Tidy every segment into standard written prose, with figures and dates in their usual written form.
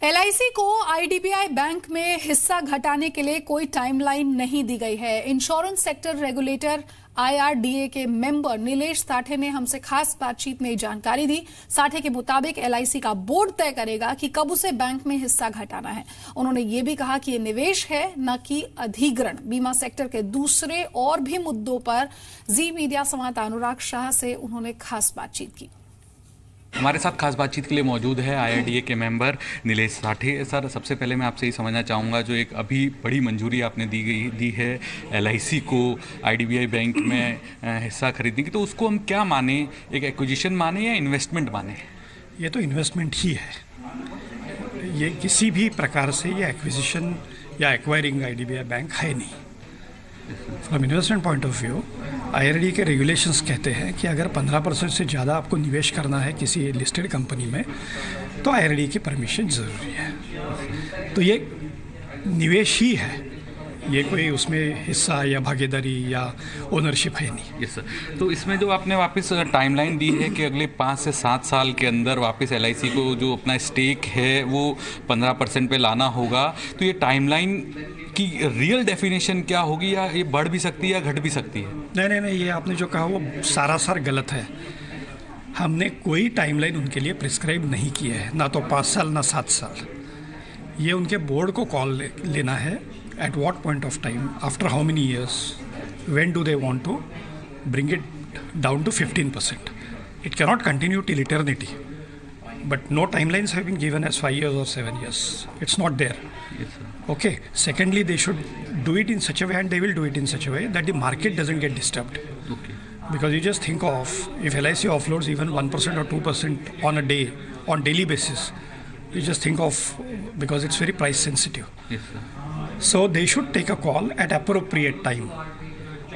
LIC को IDBI bank में हिस्सा घटाने के लिए कोई टाइमलाइन नहीं दी गई है। इंश्योरेंस सेक्टर रेगुलेटर आईआरडीए के मेंबर नीलेश साठे ने हमसे खास बातचीत में जानकारी दी। साठे के मुताबिक एलआईसी का बोर्ड तय करेगा कि कब उसे बैंक में हिस्सा घटाना है। उन्होंने ये भी कहा कि ये निवेश है, न कि अधिग्रहण। बीमा सेक्टर के दूसरे और भी मुद्दों पर जी मीडिया संवाददाता अनुराग शाह से उन्होंने खास बातचीत की। हमारे साथ खास बातचीत के लिए मौजूद है आईआरडीए के मेंबर नीलेश साठे। सर, सबसे पहले मैं आपसे ये समझना चाहूँगा, जो एक अभी बड़ी मंजूरी आपने दी है एलआईसी को आईडीबीआई बैंक में हिस्सा खरीदने की, तो उसको हम क्या माने? एक एक्विजिशन माने या इन्वेस्टमेंट माने? ये तो इन्वेस्टमेंट ही है। ये किसी भी प्रकार से ये एक्विजिशन या एक्वायरिंग आईडीबीआई बैंक है नहीं। From investment point of view IRDA के रेगुलेशंस कहते हैं कि अगर 15% से ज़्यादा आपको निवेश करना है किसी लिस्टेड कंपनी में तो आईआरडीए की परमिशन ज़रूरी है। तो ये निवेश ही है, ये कोई उसमें हिस्सा या भागीदारी या ओनरशिप है नहीं। Yes sir. तो इसमें जो आपने वापस टाइमलाइन दी है कि अगले 5 से 7 साल के अंदर वापस एलआईसी को जो अपना स्टेक है वो 15% पे लाना होगा, तो ये टाइमलाइन की रियल डेफिनेशन क्या होगी, या ये बढ़ भी सकती है या घट भी सकती है? नहीं, ये आपने जो कहा वो सारासार गलत है। हमने कोई टाइमलाइन उनके लिए प्रिस्क्राइब नहीं किया है, ना तो 5 साल ना 7 साल। ये उनके बोर्ड को कॉल लेना है। At what point of time, after how many years, when do they want to bring it down to 15%? It cannot continue till eternity. But no timelines have been given as 5 years or 7 years. It's not there. Yes, sir. Okay. Secondly, they should do it in such a way, and they will do it in such a way that the market doesn't get disturbed. Okay. Because you just think of, if LIC offloads even 1% or 2% on a day, on daily basis, you just think of, because it's very price sensitive. Yes, sir. So they should take a call at appropriate time.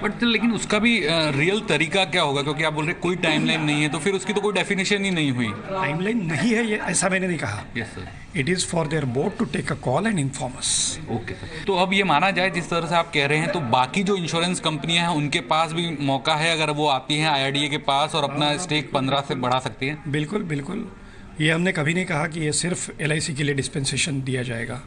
But लेकिन उसका भी real तरीका क्या होगा? क्योंकि आप बोल रहे कोई टाइमलाइन नहीं है, तो फिर उसकी तो कोई डेफिनेशन ही नहीं हुई। टाइमलाइन नहीं है ये ऐसा मैंने नहीं कहा। Yes sir. It is for their board to take a call and inform us. Okay sir. तो अब ये माना जाए जिस तरह से आप कह रहे हैं, तो बाकी जो इंश्योरेंस कंपनियां हैं उनके पास भी मौका है, अगर वो आती हैं आईआरडीए के पास और अपना स्टेक 15 से बढ़ा सकती हैं? बिल्कुल। ये हमने कभी नहीं कहा कि ये सिर्फ एलआईसी के लिए डिस्पेंसेशन दिया जाएगा।